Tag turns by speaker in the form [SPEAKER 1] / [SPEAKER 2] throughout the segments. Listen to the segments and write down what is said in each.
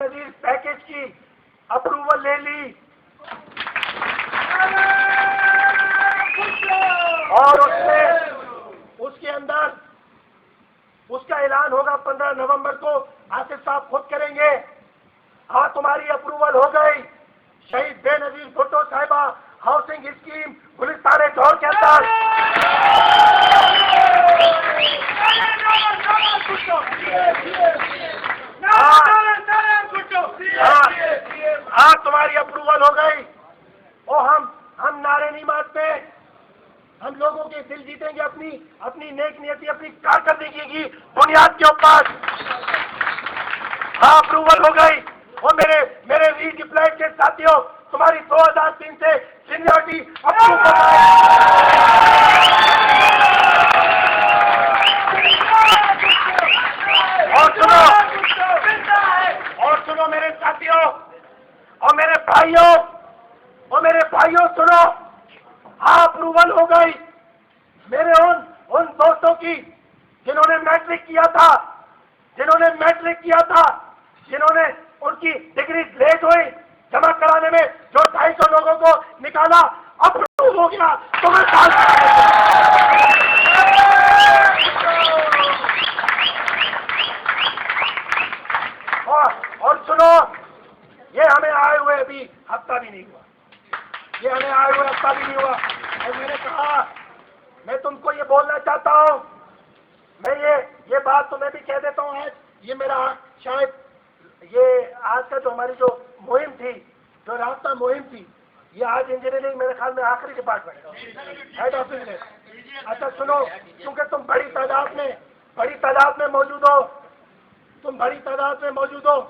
[SPEAKER 1] नजीर package की approval ले ली और उसके अंदर उसका ऐलान होगा 15 नवंबर को। आसिफ साहब खुद करेंगे। हाँ, तुम्हारी अप्रूवल हो गई। शहीद बेनजीर भुट्टो साहिबा हाउसिंग स्कीम गुलिस्तान दौर के अंदर हाँ, तुम्हारी अप्रूवल हो गई। और हम नारे नहीं मारते। हम लोगों के दिल जीतेंगे अपनी नेक नियति, अपनी कारकर्दगी की बुनियाद के ऊपर। हाँ, अप्रूवल हो गई। और मेरे रीडिप्लॉयड के साथियों, तुम्हारी 2003 से सीनियरिटी अप्रूव हो गई। और सुनो मेरे साथियों और मेरे भाइयों सुनो। हाँ, अप्रूवल हो गई मेरे उन दोस्तों की जिन्होंने मैट्रिक किया था, जिन्होंने उनकी डिग्री लेट हुई जमा कराने में, जो 250 लोगों को निकाला, अप्रूव हो गया। तुम्हें और सुनो, ये हमें आए हुए अभी हफ्ता भी नहीं हुआ। और मैंने कहा, मैं तुमको ये बोलना चाहता हूं, मैं ये बात तुम्हें भी कह देता हूं। आज ये मेरा शायद ये आज का जो हमारी जो मुहिम थी, जो रास्ता मुहिम थी, ये आज इंजीनियरिंग मेरे ख्याल में आखिरी डिपार्टमेंट हेड ऑफिस में। अच्छा सुनो, क्योंकि तुम बड़ी तादाद में मौजूद हो,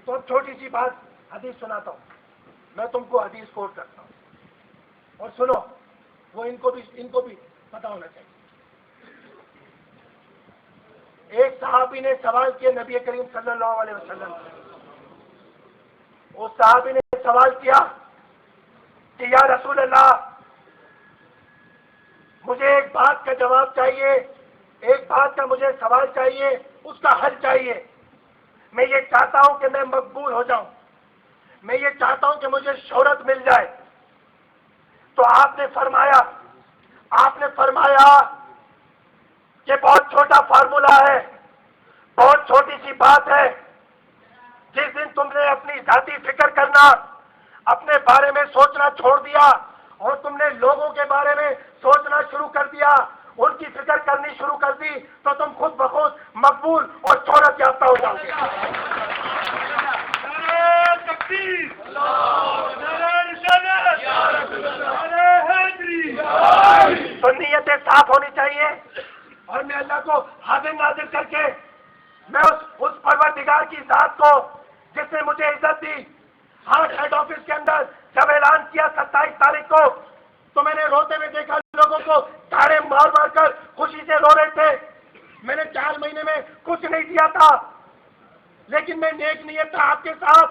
[SPEAKER 1] तो अब छोटी सी बात हदीस सुनाता हूँ। मैं तुमको हदीस कोट करता हूँ और सुनो, वो इनको भी पता होना चाहिए। एक सहाबी ने सवाल किया नबी करीम सल्लल्लाहु अलैहि वसल्लम से। उस सहाबी ने सवाल किया कि या रसूल अल्लाह, मुझे एक बात का जवाब चाहिए, एक बात का मुझे सवाल चाहिए, उसका हल चाहिए। मैं ये चाहता हूं कि मैं मकबूल हो जाऊं, मैं ये चाहता हूं कि मुझे शोहरत मिल जाए। तो आपने फरमाया कि बहुत छोटा फार्मूला है, बहुत छोटी सी बात है। जिस दिन तुमने अपनी जाती फिक्र करना, अपने बारे में सोचना छोड़ दिया और तुमने लोगों के बारे में सोचना शुरू कर दिया, उनकी फिक्र करनी शुरू कर दी, तो तुम खुद ब खुद मकबूल और शोहरत याफ्ता हो जाओगे। तो नीयतें साफ होनी चाहिए। और मैं अल्लाह को हाजिर नाजिर करके, मैं उस परवरदिगार की जात को जिसने मुझे इज्जत दी, हार्ट हेड ऑफिस के अंदर जब ऐलान किया 27 तारीख को, तो मैंने रोते हुए देखा लोगों को ताड़े मार मार कर खुशी से रो रहे थे। मैंने 4 महीने में कुछ नहीं दिया था, लेकिन मैं नेक नियत था आपके साथ।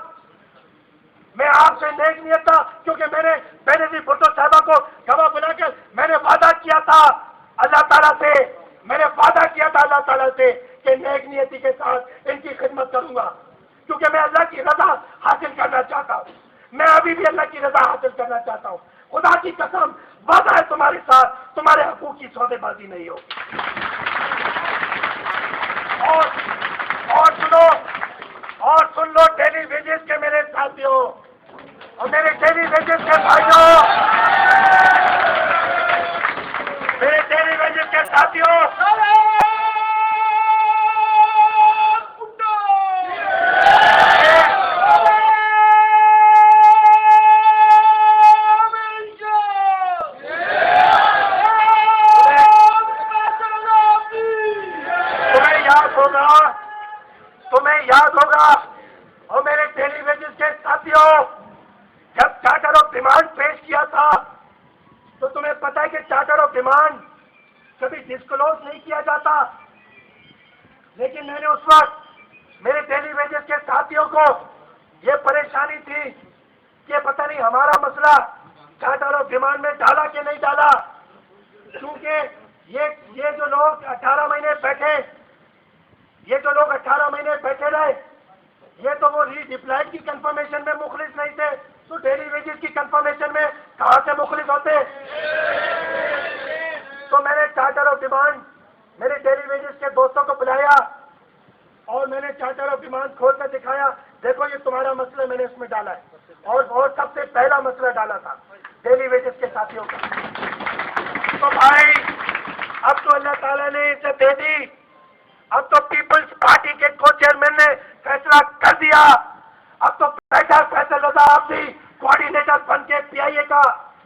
[SPEAKER 1] मैं आपसे नेक नियत था, क्योंकि मैंने बेनजीर भुट्टो साहिबा को गवाह बनाकर मैंने वादा किया था अल्लाह ताला से कि नेक नियति के साथ इनकी खिदमत करूंगा, क्योंकि मैं अल्लाह की रजा हासिल करना चाहता हूं। मैं अभी भी अल्लाह की रजा हासिल करना चाहता हूं। खुदा की कसम, वादा है तुम्हारे साथ, तुम्हारे हकूक की सौदेबाजी नहीं होगी। और सुन लो डेली वेजेस के मेरे साथियों और मेरे डेली वेजेस के भाइयों, मेरे डेली वेजेस के साथियों, तुम्हें याद होगा और मेरे डेली वेजेस के साथियों, जब चार्टर ऑफ डिमांड पेश किया था, तो तुम्हें पता है कि चार्टर ऑफ डिमांड कभी डिस्क्लोज नहीं किया जाता। लेकिन मैंने उस वक्त मेरे डेली वेजेस के साथियों को यह परेशानी थी कि पता नहीं हमारा मसला चार्टर ऑफ डिमांड में डाला कि नहीं डाला, क्योंकि ये जो लोग 18 महीने बैठे रहे, ये तो वो रीडिप्लॉयड की कंफर्मेशन में मुखलिस नहीं थे, तो डेली वेजेस की कंफर्मेशन में कहां से मुखलिस होते? तो मैंने चार्टर ऑफ डिमांड मेरे डेली वेजेस के दोस्तों को बुलाया और मैंने चार्टर ऑफ डिमांड खोल कर दिखाया, देखो ये तुम्हारा मसला मैंने इसमें डाला है, और सबसे पहला मसला डाला था डेली वेजेस के साथियों का। तो भाई अब तो अल्लाह ताला ने इसे दे दी, अब तो पीपल्स पार्टी के को चेयरमैन ने फैसला कर दिया, अब तो बैठा फैसल रजा आप भी कोऑर्डिनेटर बन के पीआईए का,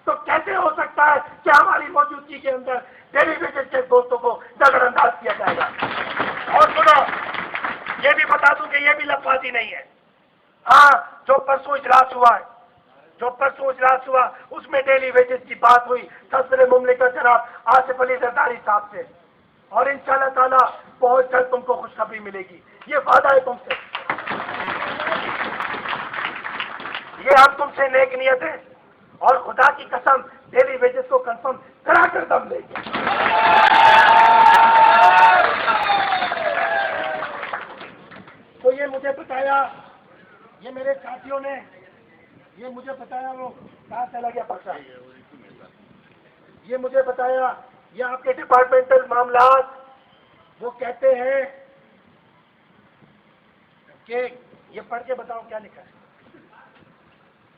[SPEAKER 1] तो कैसे हो सकता है कि हमारी मौजूदगी के अंदर डेली वेजेस के दोस्तों को नजरअंदाज किया जाएगा? और सुनो, ये भी बता दूं कि ये भी लफाजी नहीं है। हाँ, जो परसों इजलास हुआ उसमें डेली वेजेस की बात हुई सदर मुमलिकत जनाब आसिफ अली जरदारी साहब से, और इंशाअल्लाह ताला बहुत जल्द तुमको खुशखबरी मिलेगी, ये वादा है तुमसे, ये हम तुमसे नेक नियत है, और खुदा की कसम डेली वेजेस को कंफर्म करा कर दम लेंगे। तो ये मुझे बताया, ये मेरे साथियों ने ये मुझे बताया, वो कहाँ चला गया पक्का, ये मुझे बताया, ये आपके डिपार्टमेंटल मामलात, वो कहते हैं कि ये पढ़ के बताओ क्या लिखा है।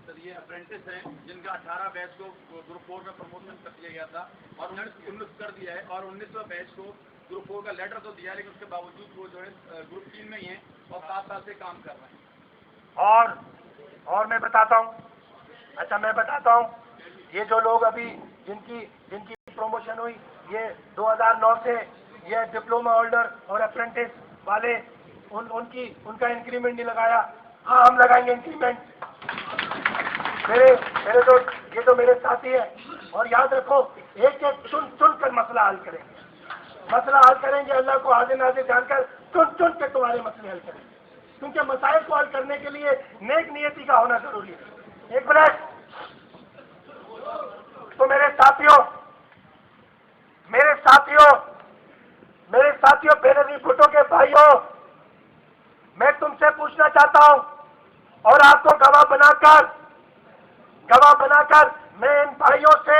[SPEAKER 2] सर ये अप्रेंटिस हैं जिनका 18 बैच को ग्रुप 4 में प्रमोशन कर दिया गया था और 19 कर दिया है, और 19वें बैच को ग्रुप 4 का लेटर तो दिया, लेकिन उसके बावजूद वो जो है ग्रुप 3 में ही है और 7 साल से काम कर रहे हैं।
[SPEAKER 1] और मैं बताता हूँ, अच्छा मैं बताता हूँ, ये जो लोग अभी जिनकी प्रमोशन हुई, ये 2009 से ये डिप्लोमा होल्डर और अप्रेंटिस वाले, उनका इंक्रीमेंट नहीं लगाया। हाँ, हम लगाएंगे इंक्रीमेंट। ये तो मेरे साथी है, और याद रखो एक एक चुन कर मसला हल करेंगे, अल्लाह को हाजिर नाजिर जानकर चुन के तुम्हारे मसले हल करेंगे, क्योंकि मसाइल को हल करने के लिए नेक नियति का होना जरूरी है। एक मिनट, तो मेरे साथियों बेनजीर भुट्टो के भाइयों, मैं तुमसे पूछना चाहता हूं, और आपको गवाह बनाकर मैं इन भाइयों से,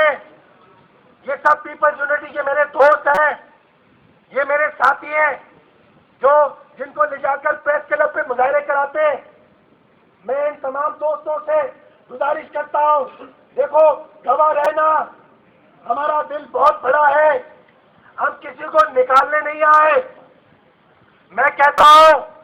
[SPEAKER 1] ये सब पीपल्स यूनिटी के मेरे दोस्त हैं, ये मेरे साथी हैं, जिनको ले जाकर प्रेस क्लब पे मुजाहरे कराते हैं, मैं इन तमाम दोस्तों से गुजारिश करता हूं, देखो गवाह रहना, हमारा दिल बहुत बड़ा है, हम किसी को निकालने नहीं आए। मैं कहता हूं